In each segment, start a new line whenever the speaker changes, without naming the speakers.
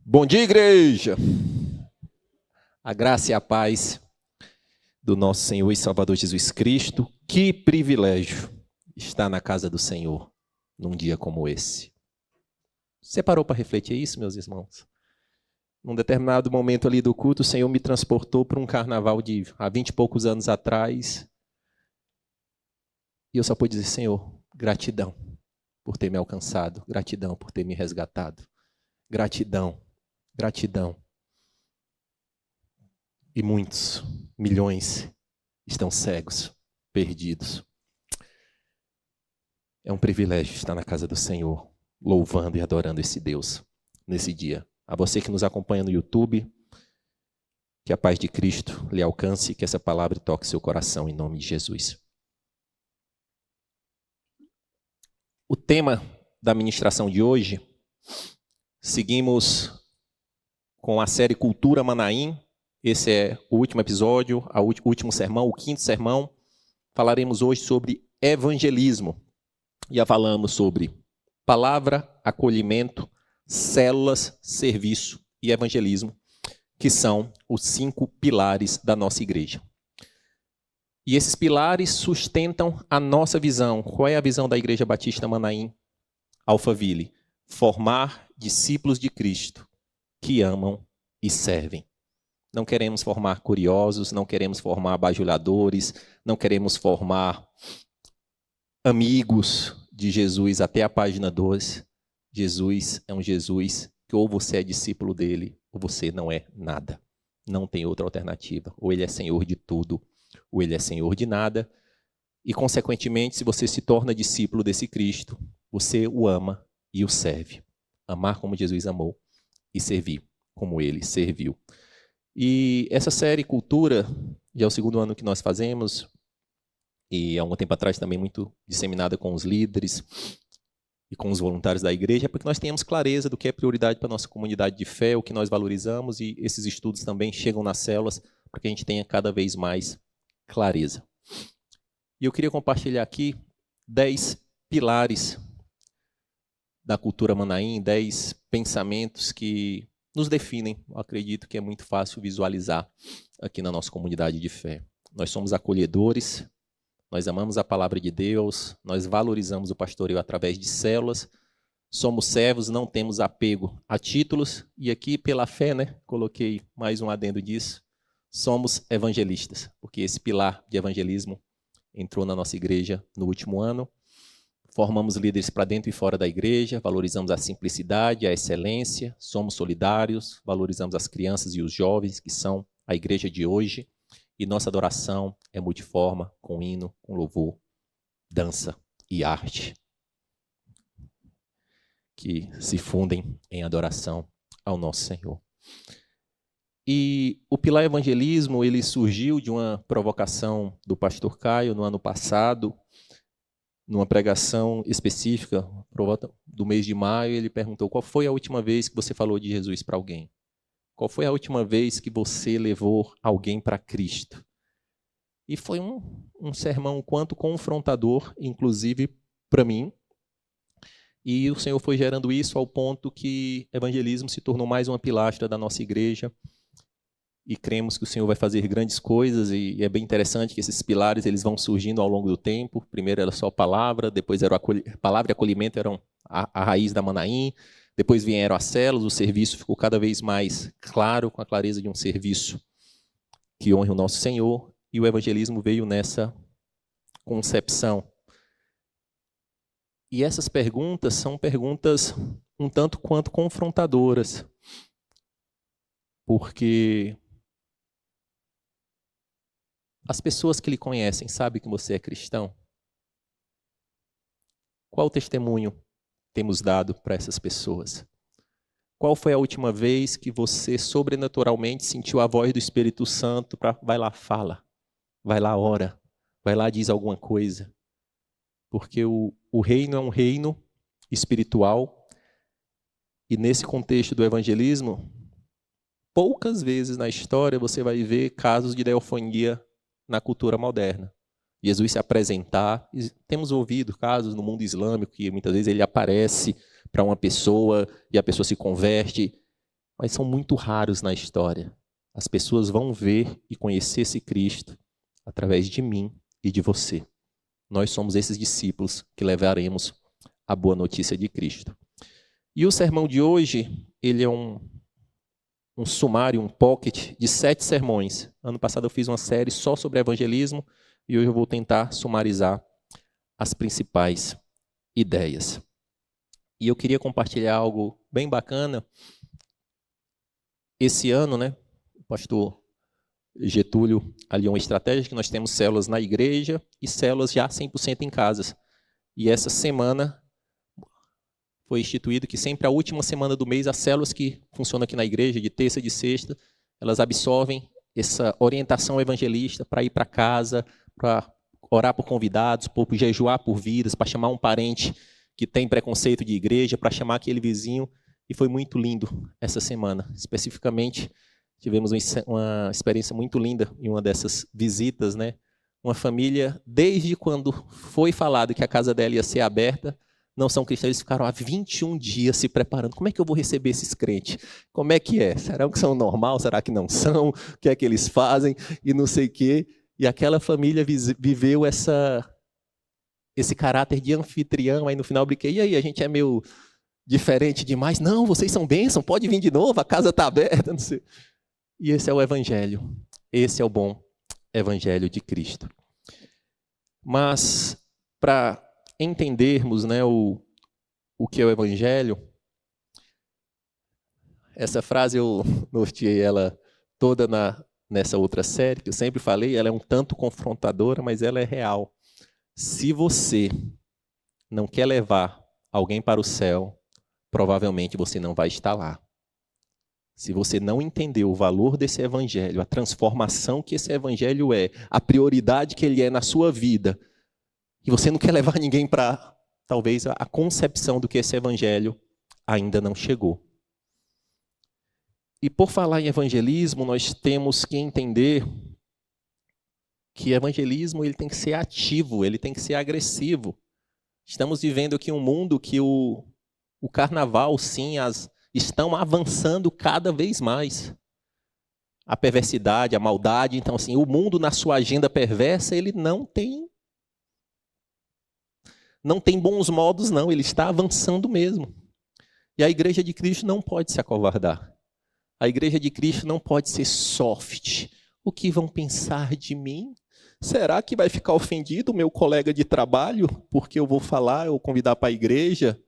Bom dia, igreja! A graça e a paz do nosso Senhor e Salvador Jesus Cristo. Que privilégio estar na casa do Senhor num dia como esse. Você parou para refletir isso, meus irmãos? Num determinado momento ali do culto, o Senhor me transportou para um carnaval de há 20 e poucos anos atrás. E eu só pude dizer, Senhor, gratidão por ter me alcançado, gratidão por ter me resgatado, gratidão. Gratidão. E muitos, milhões, estão cegos, perdidos. É um privilégio estar na casa do Senhor, louvando e adorando esse Deus nesse dia. A você que nos acompanha no YouTube, que a paz de Cristo lhe alcance e que essa palavra toque seu coração em nome de Jesus. O tema da ministração de hoje, seguimos com a série Cultura Manaim. Esse é o último episódio, o último sermão, o quinto sermão. Falaremos hoje sobre evangelismo. Já falamos sobre palavra, acolhimento, células, serviço e evangelismo, que são os 5 pilares da nossa igreja. E esses pilares sustentam a nossa visão. Qual é a visão da Igreja Batista Manaim Alphaville? Formar discípulos de Cristo que amam e servem. Não queremos formar curiosos, não queremos formar bajuladores, não queremos formar amigos de Jesus até a página 12. Jesus é um Jesus que ou você é discípulo dele, ou você não é nada. Não tem outra alternativa. Ou ele é Senhor de tudo, ou ele é Senhor de nada. E, consequentemente, se você se torna discípulo desse Cristo, você o ama e o serve. Amar como Jesus amou e servir como ele serviu. E essa série Cultura, já é o 2º ano que nós fazemos, e há um tempo atrás também muito disseminada com os líderes e com os voluntários da igreja, é porque nós tenhamos clareza do que é prioridade para a nossa comunidade de fé, o que nós valorizamos, e esses estudos também chegam nas células para que a gente tenha cada vez mais clareza. E eu queria compartilhar aqui 10 pilares da cultura Manaim, 10 pensamentos que nos definem. Eu acredito que é muito fácil visualizar aqui na nossa comunidade de fé. Nós somos acolhedores, nós amamos a palavra de Deus, nós valorizamos o pastoreio através de células, somos servos, não temos apego a títulos, e aqui pela fé, coloquei mais um adendo disso, somos evangelistas, porque esse pilar de evangelismo entrou na nossa igreja no último ano. Formamos líderes para dentro e fora da igreja, valorizamos a simplicidade, a excelência, somos solidários, valorizamos as crianças e os jovens, que são a igreja de hoje, e nossa adoração é multiforme, com hino, com louvor, dança e arte, que se fundem em adoração ao nosso Senhor. E o pilar evangelismo, ele surgiu de uma provocação do pastor Caio no ano passado, numa pregação específica do mês de maio. Ele perguntou: qual foi a última vez que você falou de Jesus para alguém? Qual foi a última vez que você levou alguém para Cristo? E foi um sermão um quanto confrontador, inclusive para mim. E o Senhor foi gerando isso ao ponto que evangelismo se tornou mais uma pilastra da nossa igreja. E cremos que o Senhor vai fazer grandes coisas, e é bem interessante que esses pilares eles vão surgindo ao longo do tempo. Primeiro era só palavra, depois era palavra e acolhimento eram a raiz da Manaim, depois vieram as células, o serviço ficou cada vez mais claro, com a clareza de um serviço que honre o nosso Senhor, e o evangelismo veio nessa concepção. E essas perguntas são perguntas um tanto quanto confrontadoras, porque as pessoas que lhe conhecem sabem que você é cristão? Qual testemunho temos dado para essas pessoas? Qual foi a última vez que você sobrenaturalmente sentiu a voz do Espírito Santo para vai lá, fala, vai lá, ora, vai lá, diz alguma coisa? Porque o reino é um reino espiritual, e nesse contexto do evangelismo, poucas vezes na história você vai ver casos de deofonia na cultura moderna. Jesus se apresentar, temos ouvido casos no mundo islâmico que muitas vezes ele aparece para uma pessoa e a pessoa se converte, mas são muito raros na história. As pessoas vão ver e conhecer esse Cristo através de mim e de você. Nós somos esses discípulos que levaremos a boa notícia de Cristo. E o sermão de hoje, ele é um sumário, um pocket de 7 sermões. Ano passado eu fiz uma série só sobre evangelismo e hoje eu vou tentar sumarizar as principais ideias. E eu queria compartilhar algo bem bacana. Esse ano, né, o pastor Getúlio aliou uma estratégia que nós temos células na igreja e células já 100% em casas. E essa semana foi instituído que sempre a última semana do mês, as células que funcionam aqui na igreja, de terça e de sexta, elas absorvem essa orientação evangelista para ir para casa, para orar por convidados, para jejuar por vidas, para chamar um parente que tem preconceito de igreja, para chamar aquele vizinho. E foi muito lindo essa semana. Especificamente, tivemos uma experiência muito linda em uma dessas visitas, né? Uma família, desde quando foi falado que a casa dela ia ser aberta, não são cristãos, eles ficaram há 21 dias se preparando. Como é que eu vou receber esses crentes? Como é que é? Será que são normal? Será que não são? O que é que eles fazem? E não sei o quê. E aquela família viveu esse caráter de anfitrião. Aí no final eu brinquei, e aí, a gente é meio diferente demais? Não, vocês são bênção, pode vir de novo, a casa está aberta. Não sei. E esse é o evangelho. Esse é o bom evangelho de Cristo. Mas, para entendermos, né, o que é o evangelho, essa frase eu norteei ela toda nessa outra série, que eu sempre falei, ela é um tanto confrontadora, mas ela é real. Se você não quer levar alguém para o céu, provavelmente você não vai estar lá. Se você não entendeu o valor desse evangelho, a transformação que esse evangelho é, a prioridade que ele é na sua vida, e você não quer levar ninguém para, talvez, a concepção do que esse evangelho ainda não chegou. E por falar em evangelismo, nós temos que entender que evangelismo ele tem que ser ativo, ele tem que ser agressivo. Estamos vivendo aqui um mundo que o carnaval, sim, estão avançando cada vez mais. A perversidade, a maldade. Então, assim, o mundo na sua agenda perversa, ele não tem bons modos, não. Ele está avançando mesmo. E a igreja de Cristo não pode se acovardar. A igreja de Cristo não pode ser soft. O que vão pensar de mim? Será que vai ficar ofendido o meu colega de trabalho porque eu vou falar, eu convidar para a igreja?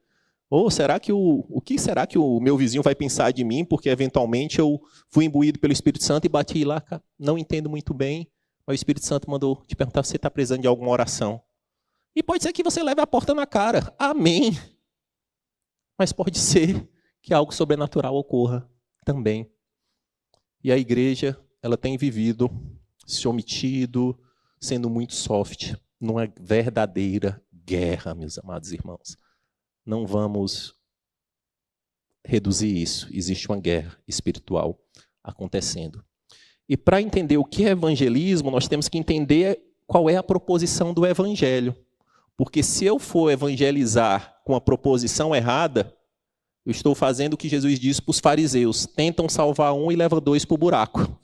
Ou será que o que será que o meu vizinho vai pensar de mim porque eventualmente eu fui imbuído pelo Espírito Santo e bati lá? Não entendo muito bem, mas o Espírito Santo mandou te perguntar se você está precisando de alguma oração. E pode ser que você leve a porta na cara. Amém. Mas pode ser que algo sobrenatural ocorra também. E a igreja, ela tem vivido, se omitido, sendo muito soft, numa verdadeira guerra, meus amados irmãos. Não vamos reduzir isso. Existe uma guerra espiritual acontecendo. E para entender o que é evangelismo, nós temos que entender qual é a proposição do evangelho. Porque se eu for evangelizar com a proposição errada, eu estou fazendo o que Jesus disse para os fariseus. Tentam salvar um e levam 2 para o buraco.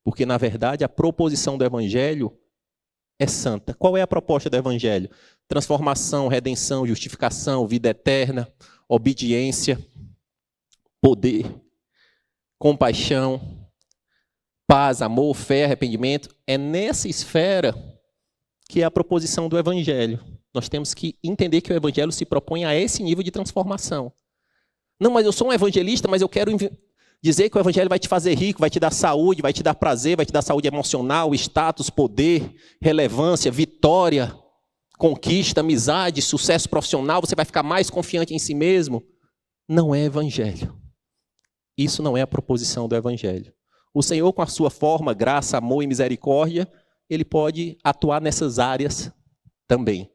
Porque, na verdade, a proposição do evangelho é santa. Qual é a proposta do evangelho? Transformação, redenção, justificação, vida eterna, obediência, poder, compaixão, paz, amor, fé, arrependimento. É nessa esfera que é a proposição do evangelho. Nós temos que entender que o evangelho se propõe a esse nível de transformação. Não, mas eu sou um evangelista, mas eu quero dizer que o evangelho vai te fazer rico, vai te dar saúde, vai te dar prazer, vai te dar saúde emocional, status, poder, relevância, vitória, conquista, amizade, sucesso profissional, você vai ficar mais confiante em si mesmo. Não é evangelho. Isso não é a proposição do evangelho. O Senhor, com a sua forma, graça, amor e misericórdia, ele pode atuar nessas áreas também.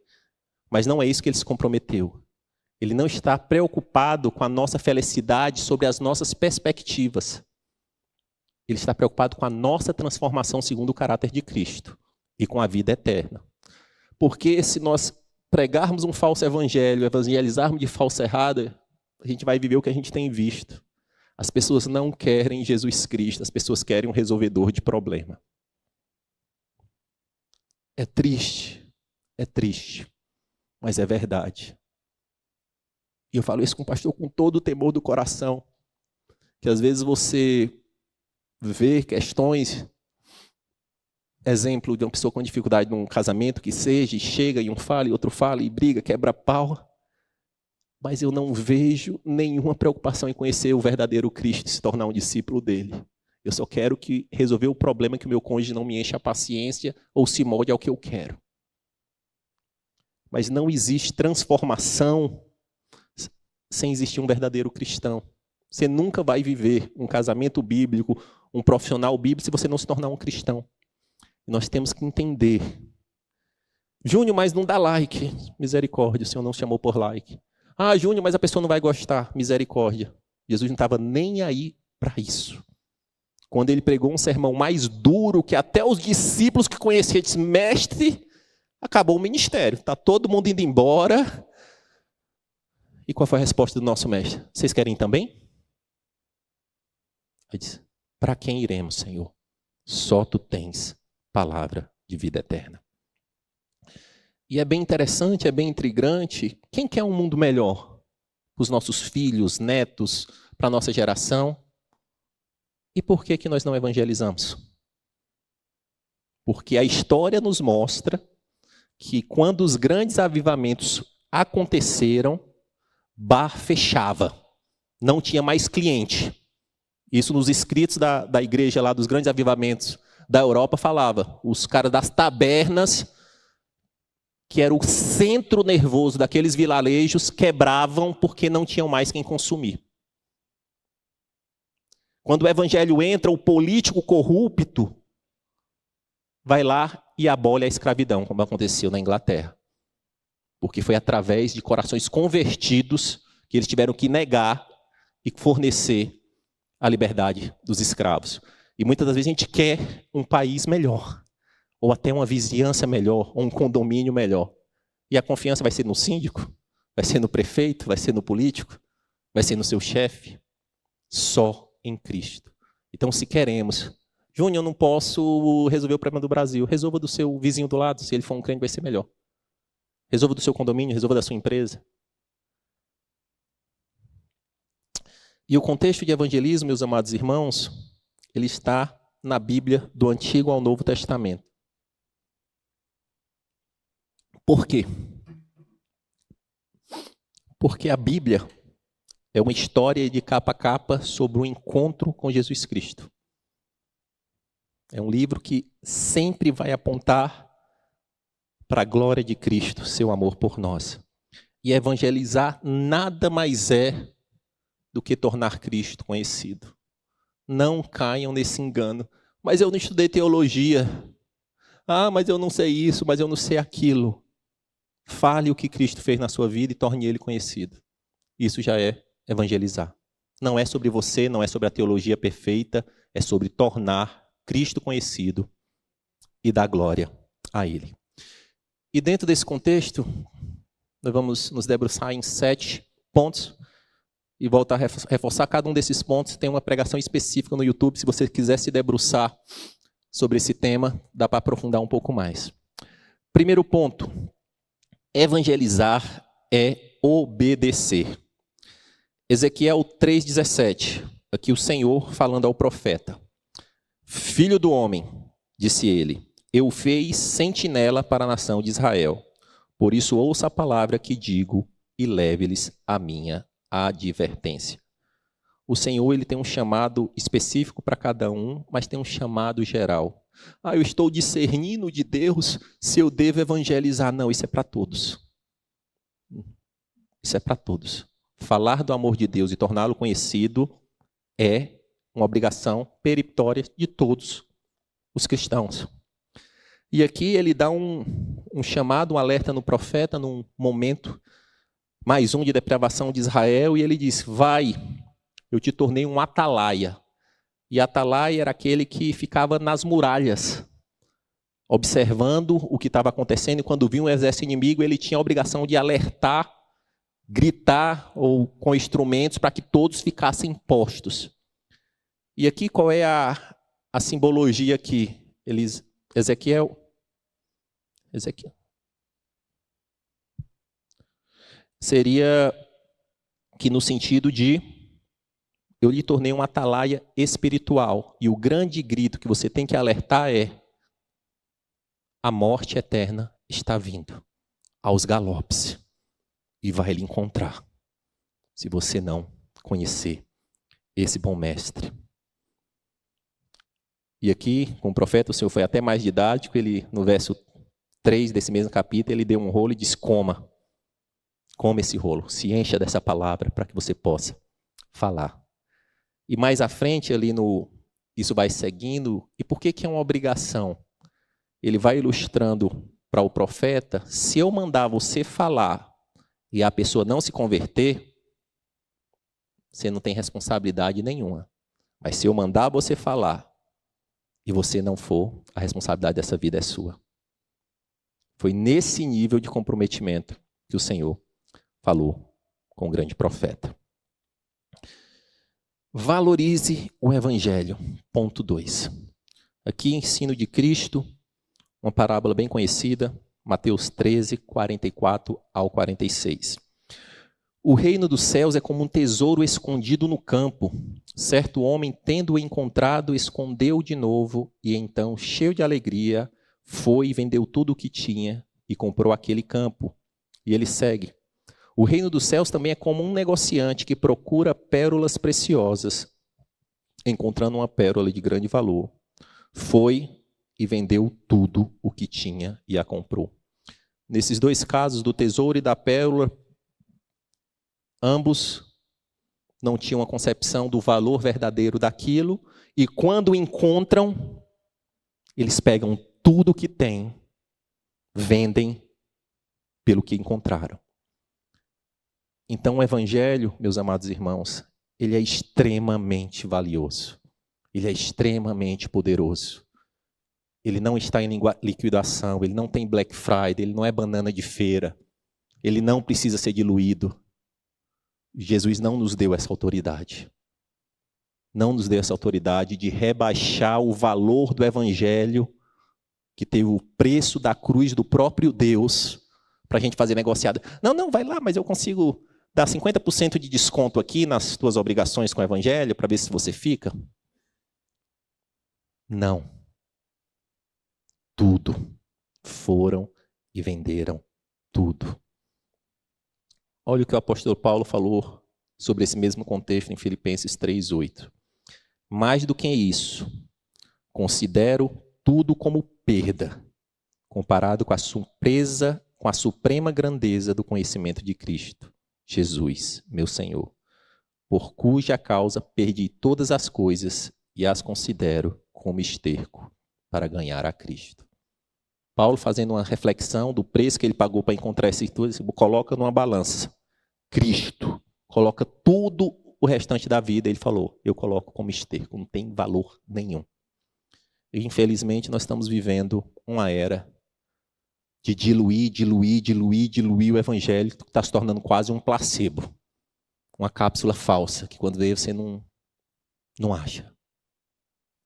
Mas não é isso que ele se comprometeu. Ele não está preocupado com a nossa felicidade sobre as nossas perspectivas. Ele está preocupado com a nossa transformação segundo o caráter de Cristo e com a vida eterna. Porque se nós pregarmos um falso evangelho, evangelizarmos de falsa errada, a gente vai viver o que a gente tem visto. As pessoas não querem Jesus Cristo, as pessoas querem um resolvedor de problema. É triste, mas é verdade. E eu falo isso com o pastor com todo o temor do coração, que às vezes você vê questões, exemplo de uma pessoa com dificuldade num casamento que seja, e chega e um fala, e outro fala, e briga, quebra pau, mas eu não vejo nenhuma preocupação em conhecer o verdadeiro Cristo e se tornar um discípulo dele. Eu só quero resolver o problema que o meu cônjuge não me enche a paciência ou se molde ao que eu quero. Mas não existe transformação sem existir um verdadeiro cristão. Você nunca vai viver um casamento bíblico, um profissional bíblico, se você não se tornar um cristão. E nós temos que entender. Júnior, mas não dá like. Misericórdia, o Senhor não chamou por like. Ah, Júnior, mas a pessoa não vai gostar. Misericórdia. Jesus não estava nem aí para isso. Quando ele pregou um sermão mais duro, que até os discípulos que conheciam disseram, mestre, acabou o ministério. Está todo mundo indo embora. E qual foi a resposta do nosso mestre? Vocês querem também? Ele disse, para quem iremos, Senhor? Só tu tens palavra de vida eterna. E é bem interessante, é bem intrigante. Quem quer um mundo melhor? Para os nossos filhos, netos, para a nossa geração? E por que nós não evangelizamos? Porque a história nos mostra que quando os grandes avivamentos aconteceram, bar fechava, não tinha mais cliente. Isso nos escritos da igreja lá dos grandes avivamentos da Europa falava. Os caras das tabernas, que era o centro nervoso daqueles vilarejos, quebravam porque não tinham mais quem consumir. Quando o evangelho entra, o político corrupto vai lá e abole a escravidão, como aconteceu na Inglaterra. Porque foi através de corações convertidos que eles tiveram que negar e fornecer a liberdade dos escravos. E muitas das vezes a gente quer um país melhor, ou até uma vizinhança melhor, ou um condomínio melhor. E a confiança vai ser no síndico? Vai ser no prefeito? Vai ser no político? Vai ser no seu chefe? Só em Cristo. Então, se queremos... Júnior, eu não posso resolver o problema do Brasil. Resolva do seu vizinho do lado. Se ele for um crente, vai ser melhor. Resolva do seu condomínio, resolva da sua empresa. E o contexto de evangelismo, meus amados irmãos, ele está na Bíblia do Antigo ao Novo Testamento. Por quê? Porque a Bíblia é uma história de capa a capa sobre o encontro com Jesus Cristo. É um livro que sempre vai apontar para a glória de Cristo, seu amor por nós. E evangelizar nada mais é do que tornar Cristo conhecido. Não caiam nesse engano. Mas eu não estudei teologia. Ah, mas eu não sei isso, mas eu não sei aquilo. Fale o que Cristo fez na sua vida e torne ele conhecido. Isso já é evangelizar. Não é sobre você, não é sobre a teologia perfeita, é sobre tornar Cristo conhecido e dar glória a ele. E dentro desse contexto, nós vamos nos debruçar em 7 pontos e voltar a reforçar cada um desses pontos. Tem uma pregação específica no YouTube, se você quiser se debruçar sobre esse tema, dá para aprofundar um pouco mais. Primeiro ponto, evangelizar é obedecer. Ezequiel 3,17, aqui o Senhor falando ao profeta. Filho do homem, disse ele, eu fiz sentinela para a nação de Israel. Por isso ouça a palavra que digo e leve-lhes a minha advertência. O Senhor ele tem um chamado específico para cada um, mas tem um chamado geral. Ah, eu estou discernindo de Deus se eu devo evangelizar. Não, isso é para todos. Isso é para todos. Falar do amor de Deus e torná-lo conhecido é uma obrigação peremptória de todos os cristãos. E aqui ele dá um chamado, um alerta no profeta, num momento mais um de depravação de Israel, e ele diz, vai, eu te tornei um atalaia. E atalaia era aquele que ficava nas muralhas, observando o que estava acontecendo, e quando vinha um exército inimigo, ele tinha a obrigação de alertar gritar ou com instrumentos para que todos ficassem postos. E aqui qual é a simbologia aqui? Ezequiel. Seria que no sentido de eu lhe tornei uma atalaia espiritual. E o grande grito que você tem que alertar é: a morte eterna está vindo aos galopes e vai lhe encontrar, se você não conhecer esse bom mestre. E aqui, com o profeta, o Senhor foi até mais didático. Ele, no verso 3 desse mesmo capítulo, ele deu um rolo e disse: coma esse rolo, se encha dessa palavra para que você possa falar. E mais à frente, isso vai seguindo. E por que é uma obrigação? Ele vai ilustrando para o profeta: se eu mandar você falar e a pessoa não se converter, você não tem responsabilidade nenhuma. Mas se eu mandar você falar e você não for, a responsabilidade dessa vida é sua. Foi nesse nível de comprometimento que o Senhor falou com o grande profeta. Valorize o Evangelho. Ponto 2. Aqui, ensino de Cristo, uma parábola bem conhecida, Mateus 13, 44 ao 46. O reino dos céus é como um tesouro escondido no campo. Certo homem, tendo-o encontrado, escondeu de novo, e então, cheio de alegria, foi e vendeu tudo o que tinha e comprou aquele campo. E ele segue. O reino dos céus também é como um negociante que procura pérolas preciosas. Encontrando uma pérola de grande valor, foi e vendeu tudo o que tinha e a comprou. Nesses dois casos, do tesouro e da pérola, ambos não tinham a concepção do valor verdadeiro daquilo, e quando encontram, eles pegam tudo o que têm, vendem pelo que encontraram. Então o Evangelho, meus amados irmãos, ele é extremamente valioso. Ele é extremamente poderoso. Ele não está em liquidação, ele não tem Black Friday, ele não é banana de feira. Ele não precisa ser diluído. Jesus não nos deu essa autoridade. Não nos deu essa autoridade de rebaixar o valor do Evangelho, que teve o preço da cruz do próprio Deus, para a gente fazer negociada. Não, vai lá, mas eu consigo dar 50% de desconto aqui nas tuas obrigações com o Evangelho, para ver se você fica. Não. Tudo. Foram e venderam tudo. Olha o que o apóstolo Paulo falou sobre esse mesmo contexto em Filipenses 3:8. Mais do que isso, considero tudo como perda, comparado com a suprema grandeza do conhecimento de Cristo, Jesus, meu Senhor, por cuja causa perdi todas as coisas e as considero como esterco para ganhar a Cristo. Paulo, fazendo uma reflexão do preço que ele pagou para encontrar essas coisas, coloca numa balança. Cristo, coloca tudo o restante da vida, ele falou, eu coloco como esterco, não tem valor nenhum. E, infelizmente, nós estamos vivendo uma era de diluir o Evangelho, que está se tornando quase um placebo. Uma cápsula falsa, que quando vê você não acha.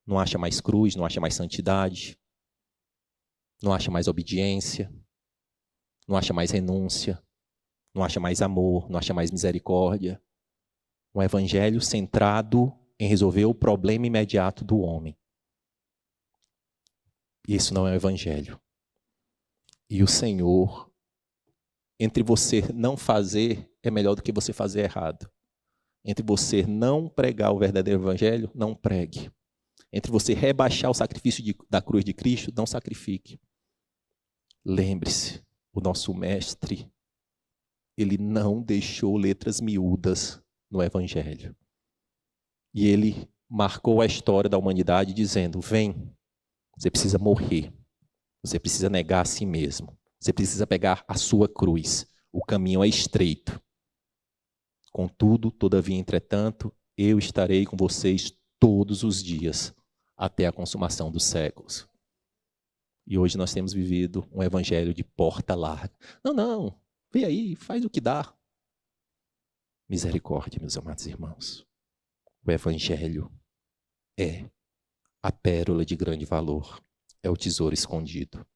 Não acha mais cruz, não acha mais santidade, não acha mais obediência, não acha mais renúncia, não acha mais amor, não acha mais misericórdia. Um Evangelho centrado em resolver o problema imediato do homem. Isso não é o Evangelho. E o Senhor, entre você não fazer, é melhor do que você fazer errado. Entre você não pregar o verdadeiro Evangelho, não pregue. Entre você rebaixar o sacrifício da cruz de Cristo, não sacrifique. Lembre-se, o nosso mestre, ele não deixou letras miúdas no Evangelho. E ele marcou a história da humanidade dizendo, vem, você precisa morrer. Você precisa negar a si mesmo. Você precisa pegar a sua cruz. O caminho é estreito. Contudo, todavia, entretanto, eu estarei com vocês todos os dias, até a consumação dos séculos. E hoje nós temos vivido um evangelho de porta larga. Não, vem aí, faz o que dá. Misericórdia, meus amados irmãos. O Evangelho é a pérola de grande valor, é o tesouro escondido.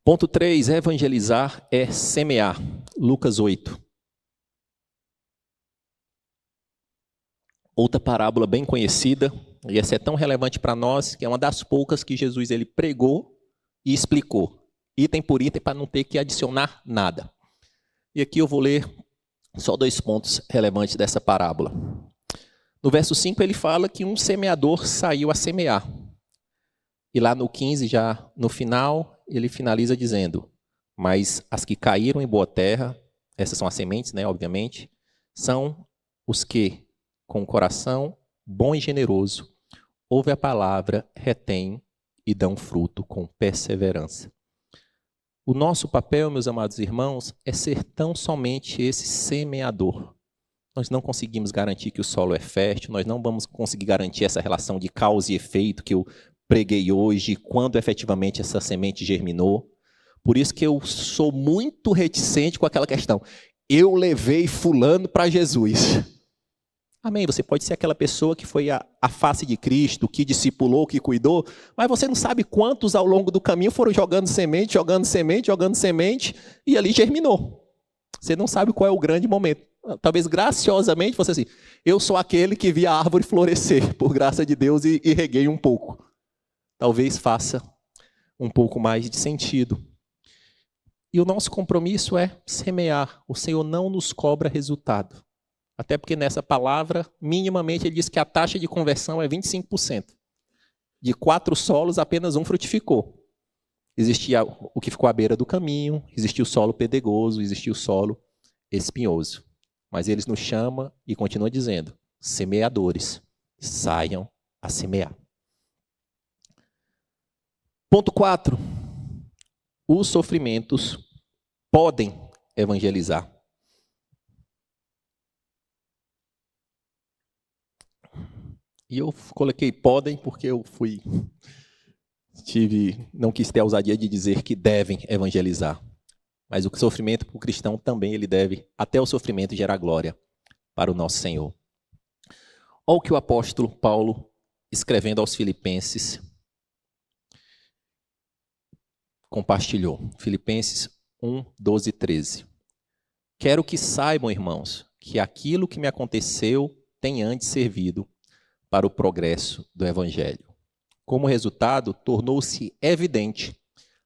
Ponto 3, evangelizar é semear. Lucas 8. Outra parábola bem conhecida, e essa é tão relevante para nós, que é uma das poucas que Jesus ele pregou e explicou, item por item, para não ter que adicionar nada. E aqui eu vou ler só 2 pontos relevantes dessa parábola. No verso 5 ele fala que um semeador saiu a semear. E lá no 15, já no final, ele finaliza dizendo: mas as que caíram em boa terra, essas são as sementes, né, obviamente, são os que, com o coração bom e generoso, ouvem a palavra, retêm e dão fruto com perseverança. O nosso papel, meus amados irmãos, é ser tão somente esse semeador. Nós não conseguimos garantir que o solo é fértil, nós não vamos conseguir garantir essa relação de causa e efeito que eu preguei hoje, quando efetivamente essa semente germinou. Por isso que eu sou muito reticente com aquela questão. Eu levei fulano para Jesus. Amém? Você pode ser aquela pessoa que foi a face de Cristo, que discipulou, que cuidou, mas você não sabe quantos ao longo do caminho foram jogando semente, e ali germinou. Você não sabe qual é o grande momento. Talvez graciosamente você assim, eu sou aquele que vi a árvore florescer, por graça de Deus, e reguei um pouco. Talvez faça um pouco mais de sentido. E o nosso compromisso é semear. O Senhor não nos cobra resultado. Até porque nessa palavra, minimamente, ele diz que a taxa de conversão é 25%. De 4 solos, apenas 1 frutificou. Existia o que ficou à beira do caminho, existia o solo pedregoso, existia o solo espinhoso. Mas eles nos chamam e continuam dizendo, semeadores, saiam a semear. Ponto 4. Os sofrimentos podem evangelizar. E eu coloquei podem porque eu não quis ter a ousadia de dizer que devem evangelizar. Mas o sofrimento para o cristão também ele deve, até o sofrimento, gerar glória para o nosso Senhor. Olha o que o apóstolo Paulo, escrevendo aos Filipenses, compartilhou. Filipenses 1, 12 e 13. Quero que saibam, irmãos, que aquilo que me aconteceu tem antes servido para o progresso do Evangelho. Como resultado, tornou-se evidente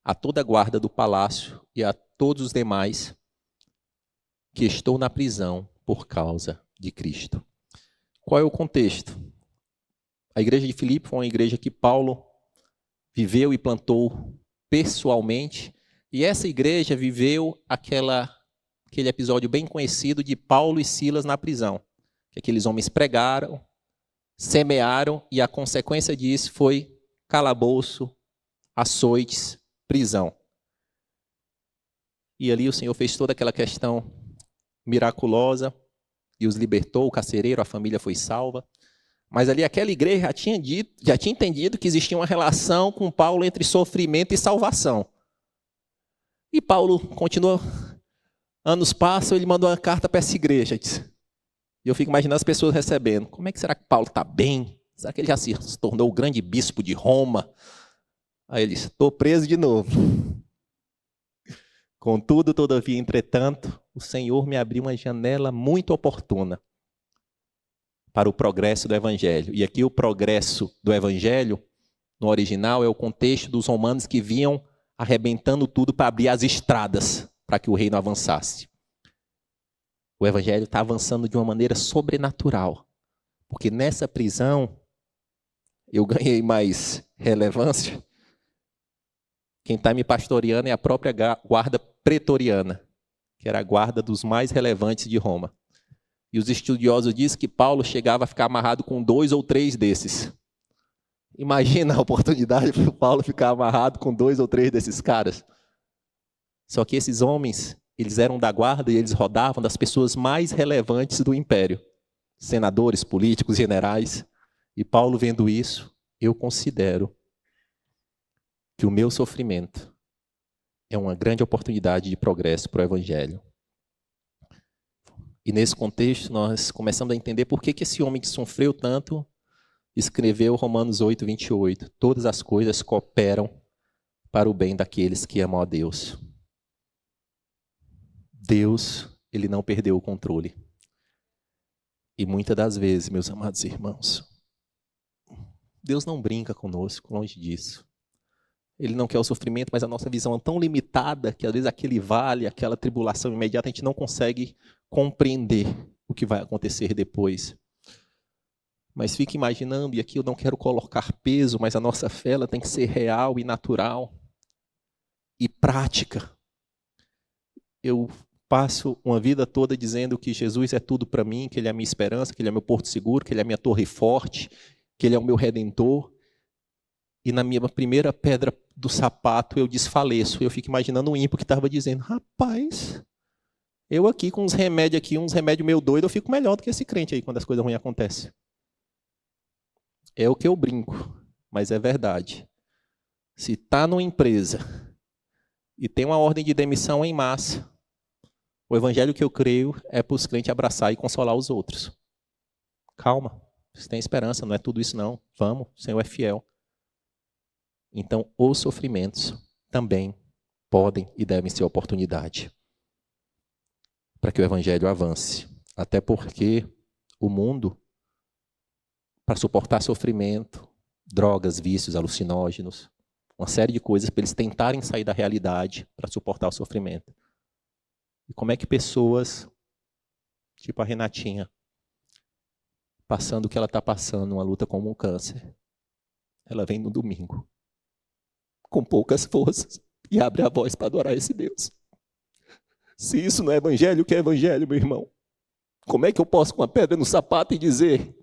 a toda a guarda do palácio e a todos os demais que estou na prisão por causa de Cristo. Qual é o contexto? A igreja de Filipe foi uma igreja que Paulo viveu e plantou pessoalmente, e essa igreja viveu aquele episódio bem conhecido de Paulo e Silas na prisão. Que aqueles homens pregaram, semearam, e a consequência disso foi calabouço, açoites, prisão. E ali o Senhor fez toda aquela questão miraculosa e os libertou, o carcereiro, a família foi salva. Mas ali aquela igreja já tinha entendido que existia uma relação com Paulo entre sofrimento e salvação. E Paulo continua, anos passam, ele mandou uma carta para essa igreja. E eu fico imaginando as pessoas recebendo. Como é que será que Paulo está bem? Será que ele já se tornou o grande bispo de Roma? Aí ele disse, estou preso de novo. Contudo, todavia, entretanto, o Senhor me abriu uma janela muito oportuna para o progresso do Evangelho. E aqui o progresso do Evangelho, no original, é o contexto dos romanos que vinham arrebentando tudo para abrir as estradas para que o reino avançasse. O Evangelho está avançando de uma maneira sobrenatural. Porque nessa prisão, eu ganhei mais relevância. Quem está me pastoreando é a própria guarda pretoriana, que era a guarda dos mais relevantes de Roma. E os estudiosos dizem que Paulo chegava a ficar amarrado com 2 ou 3 desses. Imagina a oportunidade para o Paulo ficar amarrado com 2 ou 3 desses caras. Só que esses homens, eles eram da guarda e eles rodavam das pessoas mais relevantes do império. Senadores, políticos, generais. E Paulo, vendo isso, eu considero que o meu sofrimento é uma grande oportunidade de progresso para o Evangelho. E nesse contexto nós começamos a entender por que esse homem que sofreu tanto escreveu Romanos 8, 28. Todas as coisas cooperam para o bem daqueles que amam a Deus. Deus, ele não perdeu o controle. E muitas das vezes, meus amados irmãos, Deus não brinca conosco, longe disso. Ele não quer o sofrimento, mas a nossa visão é tão limitada que às vezes aquele vale, aquela tribulação imediata, a gente não consegue compreender o que vai acontecer depois. Mas fique imaginando, e aqui eu não quero colocar peso, mas a nossa fé ela tem que ser real e natural e prática. Eu passo uma vida toda dizendo que Jesus é tudo para mim, que Ele é a minha esperança, que Ele é meu porto seguro, que Ele é a minha torre forte, que Ele é o meu redentor. E na minha primeira pedra do sapato eu desfaleço. Eu fico imaginando um ímpio que estava dizendo, rapaz, eu aqui com uns remédios aqui, uns remédios meio doido, eu fico melhor do que esse crente aí quando as coisas ruins acontecem. É o que eu brinco, mas é verdade. Se está numa empresa e tem uma ordem de demissão em massa, o evangelho que eu creio é para os crentes abraçar e consolar os outros. Calma, você tem esperança, não é tudo isso não. Vamos, o Senhor é fiel. Então, os sofrimentos também podem e devem ser oportunidade para que o evangelho avance. Até porque o mundo, para suportar sofrimento, drogas, vícios, alucinógenos, uma série de coisas para eles tentarem sair da realidade para suportar o sofrimento. E como é que pessoas, tipo a Renatinha, passando o que ela está passando, uma luta com um câncer, ela vem no domingo, com poucas forças, e abre a voz para adorar esse Deus. Se isso não é evangelho, o que é evangelho, meu irmão? Como é que eu posso, com a pedra no sapato, e dizer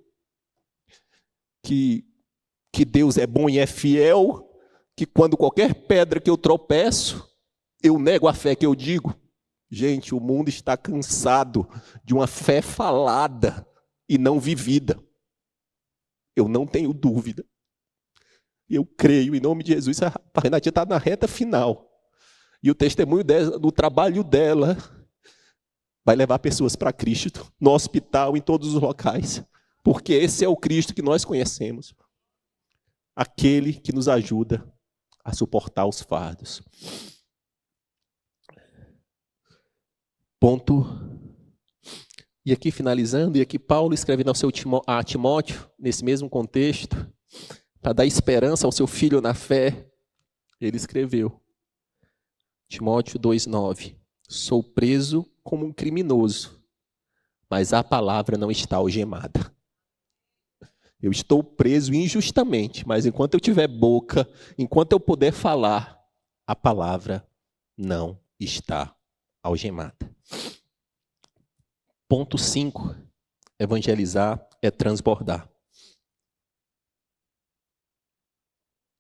que Deus é bom e é fiel, que quando qualquer pedra que eu tropeço, eu nego a fé que eu digo? Gente, o mundo está cansado de uma fé falada e não vivida. Eu não tenho dúvida. Eu creio, em nome de Jesus, a Renatinha está na reta final. E o testemunho do trabalho dela vai levar pessoas para Cristo, no hospital, em todos os locais. Porque esse é o Cristo que nós conhecemos. Aquele que nos ajuda a suportar os fardos. Ponto. E aqui finalizando, e aqui Paulo escrevendo a Timóteo, nesse mesmo contexto, para dar esperança ao seu filho na fé, ele escreveu, Timóteo 2,9, sou preso como um criminoso, mas a palavra não está algemada. Eu estou preso injustamente, mas enquanto eu tiver boca, enquanto eu puder falar, a palavra não está algemada. Ponto 5. Evangelizar é transbordar.